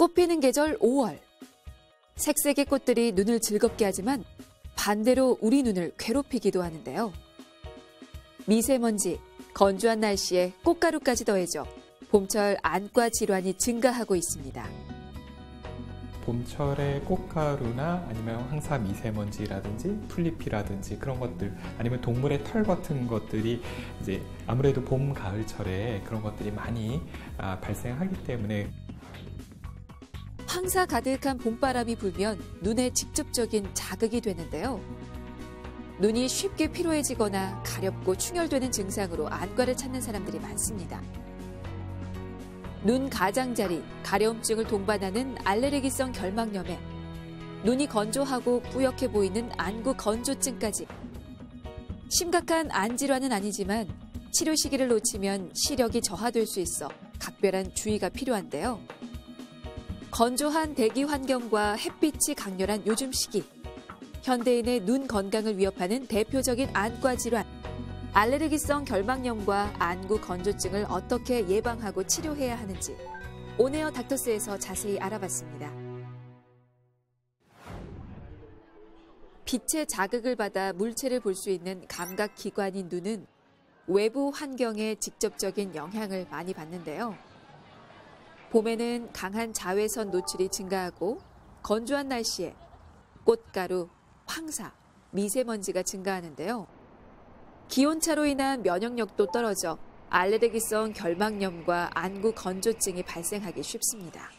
꽃피는 계절 5월. 색색의 꽃들이 눈을 즐겁게 하지만 반대로 우리 눈을 괴롭히기도 하는데요. 미세먼지, 건조한 날씨에 꽃가루까지 더해져 봄철 안과 질환이 증가하고 있습니다. 봄철에 꽃가루나 아니면 황사 미세먼지라든지 풀잎이라든지 그런 것들, 아니면 동물의 털 같은 것들이 이제 아무래도 봄, 가을철에 그런 것들이 많이 발생하기 때문에 황사 가득한 봄바람이 불면 눈에 직접적인 자극이 되는데요. 눈이 쉽게 피로해지거나 가렵고 충혈되는 증상으로 안과를 찾는 사람들이 많습니다. 눈 가장자리, 가려움증을 동반하는 알레르기성 결막염에 눈이 건조하고 뿌옇게 보이는 안구 건조증까지. 심각한 안 질환은 아니지만 치료 시기를 놓치면 시력이 저하될 수 있어 각별한 주의가 필요한데요. 건조한 대기 환경과 햇빛이 강렬한 요즘 시기, 현대인의 눈 건강을 위협하는 대표적인 안과 질환, 알레르기성 결막염과 안구 건조증을 어떻게 예방하고 치료해야 하는지 온에어 닥터스에서 자세히 알아봤습니다. 빛의 자극을 받아 물체를 볼 수 있는 감각기관인 눈은 외부 환경에 직접적인 영향을 많이 받는데요. 봄에는 강한 자외선 노출이 증가하고 건조한 날씨에 꽃가루, 황사, 미세먼지가 증가하는데요. 기온차로 인한 면역력도 떨어져 알레르기성 결막염과 안구 건조증이 발생하기 쉽습니다.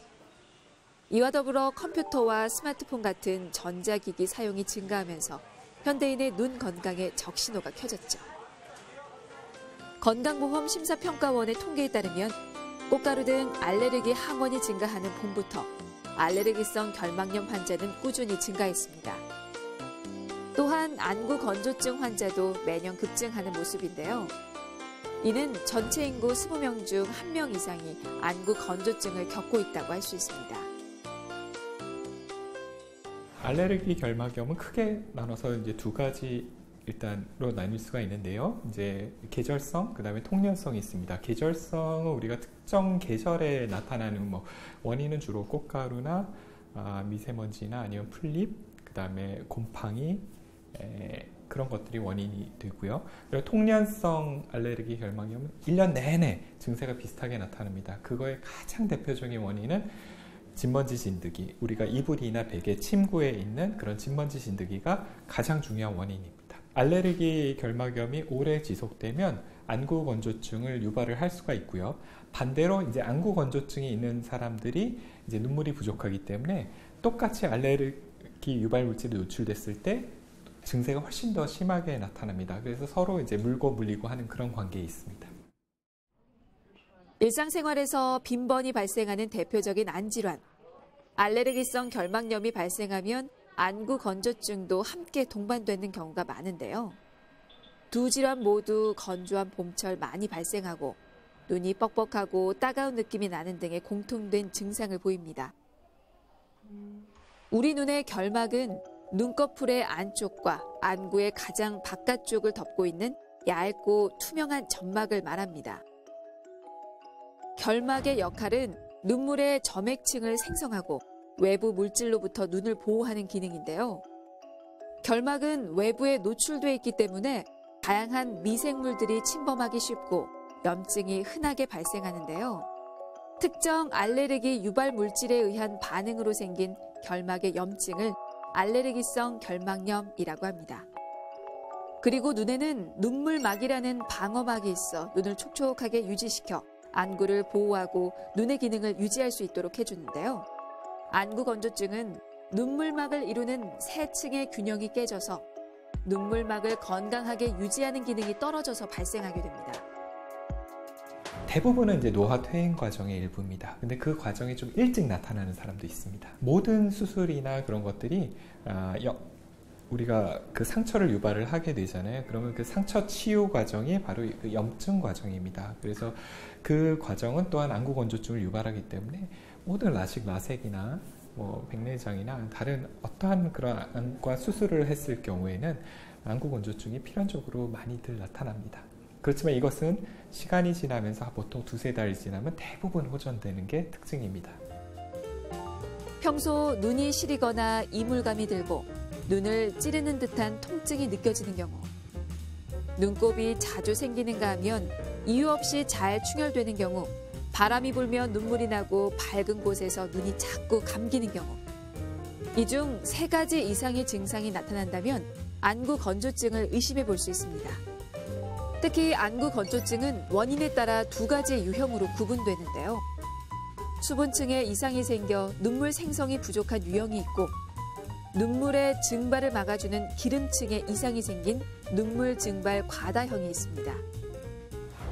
이와 더불어 컴퓨터와 스마트폰 같은 전자기기 사용이 증가하면서 현대인의 눈 건강에 적신호가 켜졌죠. 건강보험 심사평가원의 통계에 따르면 꽃가루 등 알레르기 항원이 증가하는 봄부터 알레르기성 결막염 환자는 꾸준히 증가했습니다. 또한 안구 건조증 환자도 매년 급증하는 모습인데요. 이는 전체 인구 20명 중 1명 이상이 안구 건조증을 겪고 있다고 할 수 있습니다. 알레르기 결막염은 크게 나눠서 이제 두 가지 일단로 나뉠 수가 있는데요. 이제 계절성, 그다음에 통년성이 있습니다. 계절성은 우리가 특정 계절에 나타나는 원인은 주로 꽃가루나 미세먼지나 아니면 풀잎, 그다음에 곰팡이 그런 것들이 원인이 되고요. 그리고 통년성 알레르기 결막염은 1년 내내 증세가 비슷하게 나타납니다. 그거의 가장 대표적인 원인은 진먼지 진드기, 우리가 이불이나 베개, 침구에 있는 그런 진먼지 진드기가 가장 중요한 원인입니다. 알레르기 결막염이 오래 지속되면 안구 건조증을 유발을 할 수가 있고요. 반대로 이제 안구 건조증이 있는 사람들이 이제 눈물이 부족하기 때문에 똑같이 알레르기 유발 물질이 노출됐을 때 증세가 훨씬 더 심하게 나타납니다. 그래서 서로 이제 물고 물리고 하는 그런 관계에 있습니다. 일상생활에서 빈번히 발생하는 대표적인 안 질환, 알레르기성 결막염이 발생하면 안구 건조증도 함께 동반되는 경우가 많은데요. 두 질환 모두 건조한 봄철 많이 발생하고 눈이 뻑뻑하고 따가운 느낌이 나는 등의 공통된 증상을 보입니다. 우리 눈의 결막은 눈꺼풀의 안쪽과 안구의 가장 바깥쪽을 덮고 있는 얇고 투명한 점막을 말합니다. 결막의 역할은 눈물의 점액층을 생성하고 외부 물질로부터 눈을 보호하는 기능인데요. 결막은 외부에 노출돼 있기 때문에 다양한 미생물들이 침범하기 쉽고 염증이 흔하게 발생하는데요. 특정 알레르기 유발 물질에 의한 반응으로 생긴 결막의 염증을 알레르기성 결막염이라고 합니다. 그리고 눈에는 눈물막이라는 방어막이 있어 눈을 촉촉하게 유지시켜 안구를 보호하고 눈의 기능을 유지할 수 있도록 해주는데요. 안구 건조증은 눈물막을 이루는 세 층의 균형이 깨져서 눈물막을 건강하게 유지하는 기능이 떨어져서 발생하게 됩니다. 대부분은 이제 노화 퇴행 과정의 일부입니다. 근데 그 과정이 좀 일찍 나타나는 사람도 있습니다. 모든 수술이나 그런 것들이 우리가 그 상처를 유발을 하게 되잖아요. 그러면 그 상처 치유 과정이 바로 그 염증 과정입니다. 그래서 그 과정은 또한 안구 건조증을 유발하기 때문에 모든 라식, 라섹이나 백내장이나 다른 어떠한 그런 안과 수술을 했을 경우에는 안구 건조증이 필연적으로 많이들 나타납니다. 그렇지만 이것은 시간이 지나면서 보통 두세 달이 지나면 대부분 호전되는 게 특징입니다. 평소 눈이 시리거나 이물감이 들고 눈을 찌르는 듯한 통증이 느껴지는 경우, 눈곱이 자주 생기는가 하면 이유 없이 잘 충혈되는 경우, 바람이 불면 눈물이 나고 밝은 곳에서 눈이 자꾸 감기는 경우, 이 중 3가지 이상의 증상이 나타난다면 안구 건조증을 의심해 볼 수 있습니다. 특히 안구 건조증은 원인에 따라 2가지 유형으로 구분되는데요. 수분층에 이상이 생겨 눈물 생성이 부족한 유형이 있고, 눈물의 증발을 막아주는 기름층에 이상이 생긴 눈물 증발 과다형이 있습니다.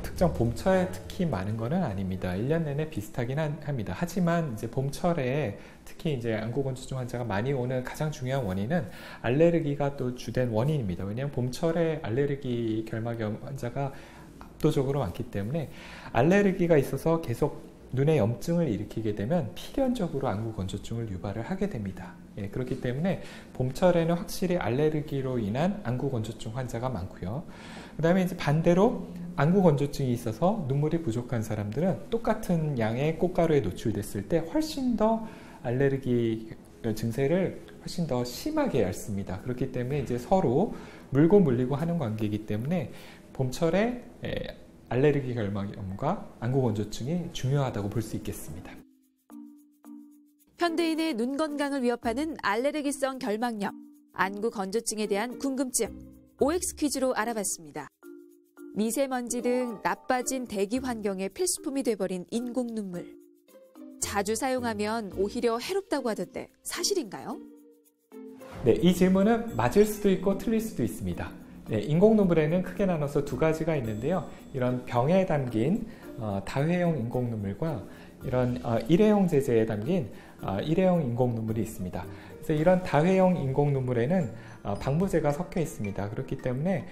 특정 봄철에 특히 많은 것은 아닙니다. 1년 내내 비슷하긴 합니다. 하지만 이제 봄철에 특히 이제 안구건조증 환자가 많이 오는 가장 중요한 원인은 알레르기가 또 주된 원인입니다. 왜냐하면 봄철에 알레르기 결막염 환자가 압도적으로 많기 때문에 알레르기가 있어서 계속 눈에 염증을 일으키게 되면 필연적으로 안구건조증을 유발을 하게 됩니다. 예, 그렇기 때문에 봄철에는 확실히 알레르기로 인한 안구건조증 환자가 많고요. 그 다음에 이제 반대로 안구건조증이 있어서 눈물이 부족한 사람들은 똑같은 양의 꽃가루에 노출됐을 때 훨씬 더 알레르기 증세를 훨씬 더 심하게 앓습니다. 그렇기 때문에 이제 서로 물고 물리고 하는 관계이기 때문에 봄철에 알레르기 결막염과 안구건조증이 중요하다고 볼 수 있겠습니다. 현대인의 눈 건강을 위협하는 알레르기성 결막염, 안구건조증에 대한 궁금증, OX 퀴즈로 알아봤습니다. 미세먼지 등 나빠진 대기 환경의 필수품이 돼버린 인공 눈물. 자주 사용하면 오히려 해롭다고 하던데 사실인가요? 네, 이 질문은 맞을 수도 있고 틀릴 수도 있습니다. 네, 인공 눈물에는 크게 나눠서 2가지가 있는데요. 이런 병에 담긴 다회용 인공 눈물과 이런 일회용 제제에 담긴 일회용 인공 눈물이 있습니다. 그래서 이런 다회용 인공 눈물에는 방부제가 섞여 있습니다. 그렇기 때문에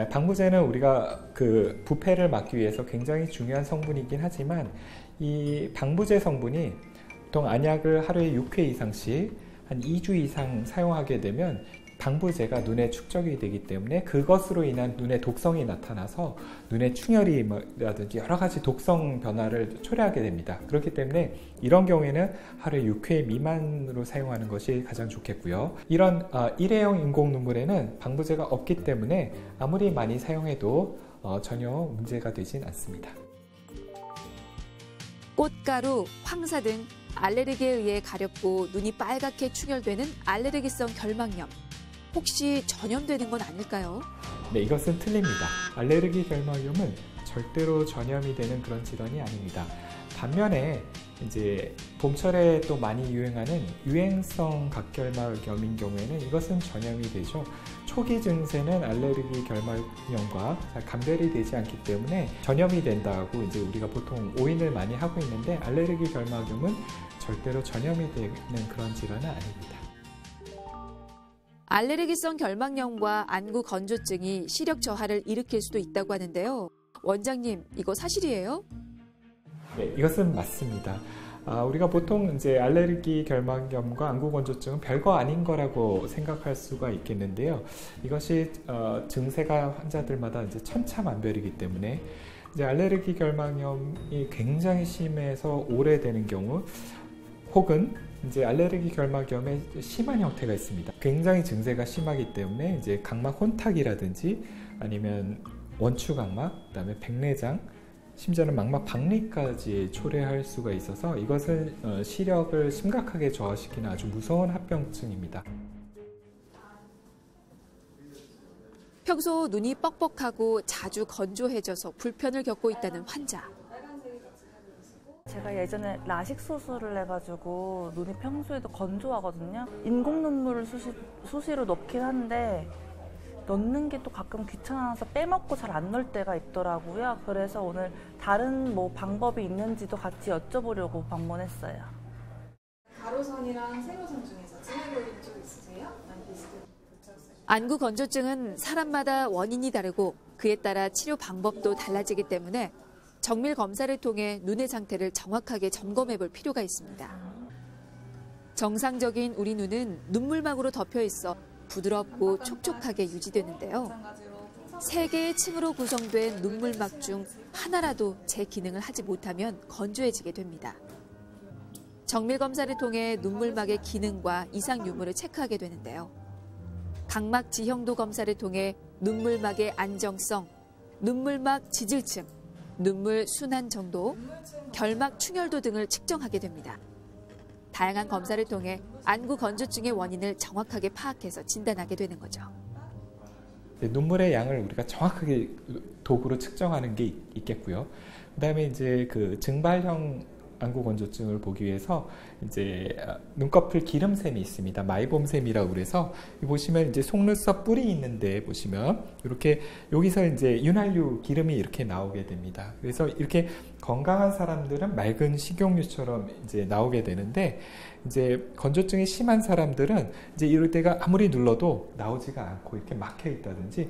방부제는 우리가 그 부패를 막기 위해서 굉장히 중요한 성분이긴 하지만 이 방부제 성분이 보통 안약을 하루에 6회 이상씩 한 2주 이상 사용하게 되면 방부제가 눈에 축적이 되기 때문에 그것으로 인한 눈의 독성이 나타나서 눈의 충혈이라든지 여러 가지 독성 변화를 초래하게 됩니다. 그렇기 때문에 이런 경우에는 하루에 6회 미만으로 사용하는 것이 가장 좋겠고요. 이런 일회용 인공 눈물에는 방부제가 없기 때문에 아무리 많이 사용해도 전혀 문제가 되진 않습니다. 꽃가루, 황사 등 알레르기에 의해 가렵고 눈이 빨갛게 충혈되는 알레르기성 결막염. 혹시 전염되는 건 아닐까요? 네, 이것은 틀립니다. 알레르기 결막염은 절대로 전염이 되는 그런 질환이 아닙니다. 반면에 이제 봄철에 또 많이 유행하는 유행성 각결막염인 경우에는 이것은 전염이 되죠. 초기 증세는 알레르기 결막염과 잘 감별이 되지 않기 때문에 전염이 된다고 이제 우리가 보통 오인을 많이 하고 있는데 알레르기 결막염은 절대로 전염이 되는 그런 질환은 아닙니다. 알레르기성 결막염과 안구 건조증이 시력 저하를 일으킬 수도 있다고 하는데요. 원장님, 이거 사실이에요? 네, 이것은 맞습니다. 우리가 보통 이제 알레르기 결막염과 안구 건조증은 별거 아닌 거라고 생각할 수가 있겠는데요. 이것이 증세가 환자들마다 이제 천차만별이기 때문에 이제 알레르기 결막염이 굉장히 심해서 오래되는 경우 혹은 이제 알레르기 결막염의 심한 형태가 있습니다. 굉장히 증세가 심하기 때문에 이제 각막 혼탁이라든지 아니면 원추각막, 그다음에 백내장, 심지어는 망막 박리까지 초래할 수가 있어서 이것은 시력을 심각하게 저하시키는 아주 무서운 합병증입니다. 평소 눈이 뻑뻑하고 자주 건조해져서 불편을 겪고 있다는 환자. 제가 예전에 라식 수술을 해가지고 눈이 평소에도 건조하거든요. 인공 눈물을 수시로 넣긴 한데 넣는 게 또 가끔 귀찮아서 빼먹고 잘 안 넣을 때가 있더라고요. 그래서 오늘 다른 뭐 방법이 있는지도 같이 여쭤보려고 방문했어요. 가로선이랑 세로선 중에서 진행 그림 쪽 있으세요? 안구 건조증은 사람마다 원인이 다르고 그에 따라 치료 방법도 달라지기 때문에 정밀 검사를 통해 눈의 상태를 정확하게 점검해 볼 필요가 있습니다. 정상적인 우리 눈은 눈물막으로 덮여 있어 부드럽고 촉촉하게 유지되는데요. 3개의 층으로 구성된 눈물막 중 하나라도 제 기능을 하지 못하면 건조해지게 됩니다. 정밀 검사를 통해 눈물막의 기능과 이상 유무를 체크하게 되는데요. 각막 지형도 검사를 통해 눈물막의 안정성, 눈물막 지질층, 눈물 순환 정도, 결막 충혈도 등을 측정하게 됩니다. 다양한 검사를 통해 안구 건조증의 원인을 정확하게 파악해서 진단하게 되는 거죠. 눈물의 양을 우리가 정확하게 도구로 측정하는 게 있겠고요. 그다음에 이제 그 증발형 안구 건조증을 보기 위해서 이제 눈꺼풀 기름샘이 있습니다. 마이봄샘이라고 그래서 보시면 이제 속눈썹 뿔이 있는데 보시면 이렇게 여기서 이제 윤활유 기름이 이렇게 나오게 됩니다. 그래서 이렇게 건강한 사람들은 맑은 식용유처럼 이제 나오게 되는데 이제 건조증이 심한 사람들은 이제 이럴 때가 아무리 눌러도 나오지가 않고 이렇게 막혀 있다든지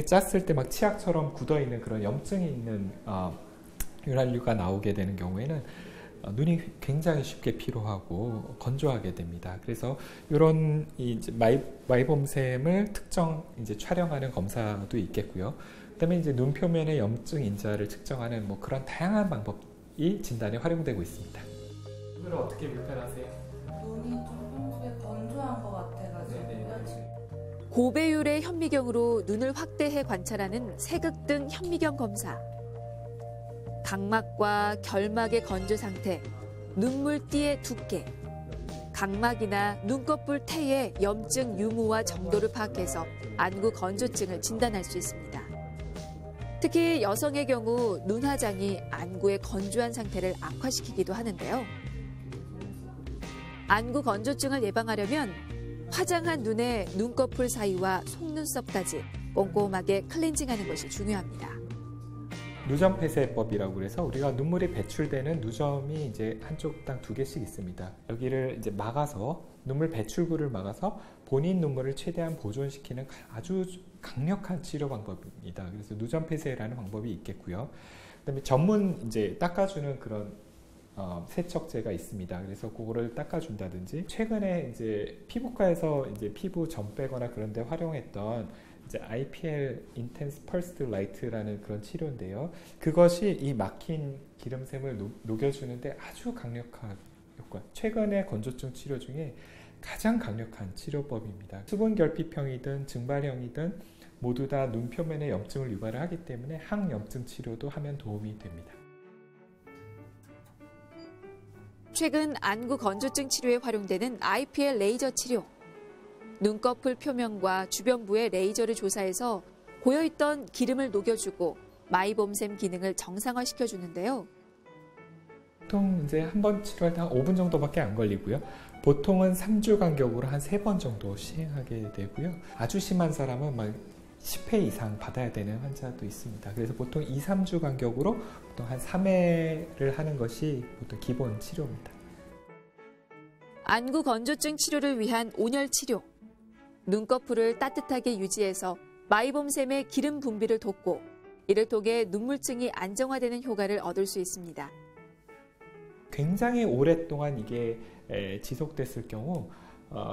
짰을 때 막 치약처럼 굳어 있는 그런 염증이 있는 윤활유가 나오게 되는 경우에는 눈이 굉장히 쉽게 피로하고 건조하게 됩니다. 그래서 이런 이제 마이봄샘을 특정 이제 촬영하는 검사도 있겠고요. 그다음에 이제 눈 표면의 염증 인자를 측정하는 뭐 그런 다양한 방법이 진단에 활용되고 있습니다. 눈을 어떻게 불편하세요? 눈이 좀 평소에 건조한 것 같아가지고요. 고배율의 현미경으로 눈을 확대해 관찰하는 세극등 현미경 검사. 각막과 결막의 건조 상태, 눈물띠의 두께, 각막이나 눈꺼풀 태의 염증 유무와 정도를 파악해서 안구 건조증을 진단할 수 있습니다. 특히 여성의 경우 눈 화장이 안구의 건조한 상태를 악화시키기도 하는데요. 안구 건조증을 예방하려면 화장한 눈의 눈꺼풀 사이와 속눈썹까지 꼼꼼하게 클렌징하는 것이 중요합니다. 누점 폐쇄법이라고 그래서 우리가 눈물이 배출되는 누점이 이제 한쪽당 2개씩 있습니다. 여기를 이제 막아서 눈물 배출구를 막아서 본인 눈물을 최대한 보존시키는 아주 강력한 치료 방법입니다. 그래서 누점 폐쇄라는 방법이 있겠고요. 그다음에 전문 이제 닦아주는 그런 세척제가 있습니다. 그래서 그거를 닦아준다든지 최근에 이제 피부과에서 이제 피부 점 빼거나 그런 데 활용했던 이제 IPL Intense Pulsed Light라는 그런 치료인데요. 그것이 이 막힌 기름샘을 녹여주는데 아주 강력한 효과. 최근의 건조증 치료 중에 가장 강력한 치료법입니다. 수분 결핍형이든 증발형이든 모두 다 눈 표면에 염증을 유발을 하기 때문에 항염증 치료도 하면 도움이 됩니다. 최근 안구 건조증 치료에 활용되는 IPL 레이저 치료. 눈꺼풀 표면과 주변부의 레이저를 조사해서 고여있던 기름을 녹여주고 마이봄샘 기능을 정상화시켜주는데요. 보통 이제 한 번 치료할 때 한 5분 정도밖에 안 걸리고요. 보통은 3주 간격으로 한 3번 정도 시행하게 되고요. 아주 심한 사람은 막 10회 이상 받아야 되는 환자도 있습니다. 그래서 보통 2, 3주 간격으로 보통 한 3회를 하는 것이 보통 기본 치료입니다. 안구 건조증 치료를 위한 온열 치료. 눈꺼풀을 따뜻하게 유지해서 마이봄샘의 기름 분비를 돕고 이를 통해 눈물증이 안정화되는 효과를 얻을 수 있습니다. 굉장히 오랫동안 이게 지속됐을 경우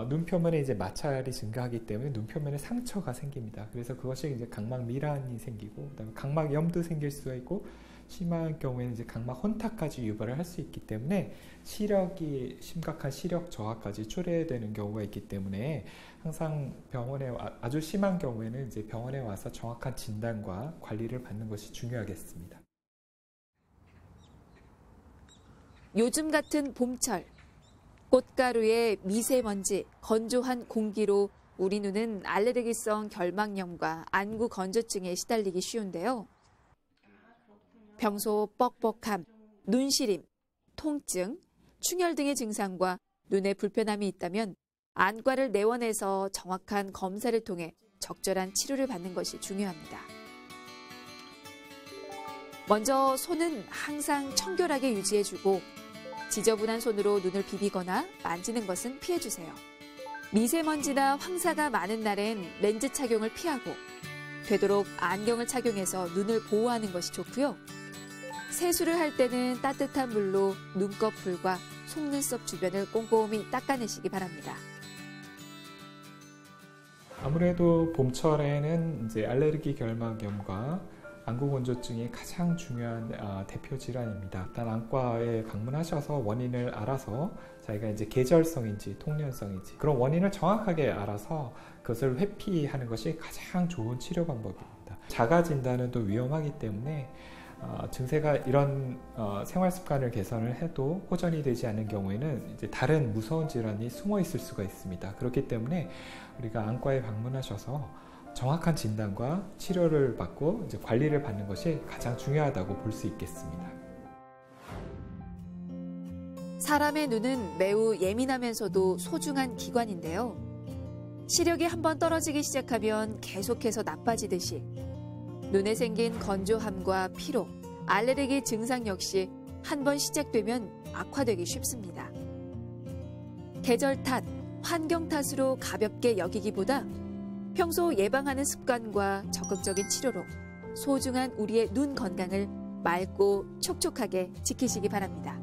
눈 표면에 이제 마찰이 증가하기 때문에 눈 표면에 상처가 생깁니다. 그래서 그것이 이제 각막 미란이 생기고 그다음에 각막염도 생길 수가 있고 심한 경우에는 이제 각막 혼탁까지 유발을 할 수 있기 때문에 시력이 심각한 시력 저하까지 초래되는 경우가 있기 때문에 항상 병원에 아주 심한 경우에는 이제 병원에 와서 정확한 진단과 관리를 받는 것이 중요하겠습니다. 요즘 같은 봄철, 꽃가루의 미세먼지, 건조한 공기로 우리 눈은 알레르기성 결막염과 안구 건조증에 시달리기 쉬운데요. 평소 뻑뻑함, 눈시림, 통증, 충혈 등의 증상과 눈에 불편함이 있다면 안과를 내원해서 정확한 검사를 통해 적절한 치료를 받는 것이 중요합니다. 먼저 손은 항상 청결하게 유지해주고 지저분한 손으로 눈을 비비거나 만지는 것은 피해주세요. 미세먼지나 황사가 많은 날엔 렌즈 착용을 피하고 되도록 안경을 착용해서 눈을 보호하는 것이 좋고요. 세수를 할 때는 따뜻한 물로 눈꺼풀과 속눈썹 주변을 꼼꼼히 닦아내시기 바랍니다. 아무래도 봄철에는 이제 알레르기 결막염과 안구 건조증이 가장 중요한 대표 질환입니다. 일단 안과에 방문하셔서 원인을 알아서 자기가 이제 계절성인지 통년성인지 그런 원인을 정확하게 알아서 그것을 회피하는 것이 가장 좋은 치료 방법입니다. 자가 진단은 또 위험하기 때문에 증세가 이런 생활 습관을 개선을 해도 호전이 되지 않는 경우에는 이제 다른 무서운 질환이 숨어 있을 수가 있습니다. 그렇기 때문에 우리가 안과에 방문하셔서 정확한 진단과 치료를 받고 이제 관리를 받는 것이 가장 중요하다고 볼 수 있겠습니다. 사람의 눈은 매우 예민하면서도 소중한 기관인데요. 시력이 한번 떨어지기 시작하면 계속해서 나빠지듯이 눈에 생긴 건조함과 피로, 알레르기 증상 역시 한번 시작되면 악화되기 쉽습니다. 계절 탓, 환경 탓으로 가볍게 여기기보다 평소 예방하는 습관과 적극적인 치료로 소중한 우리의 눈 건강을 맑고 촉촉하게 지키시기 바랍니다.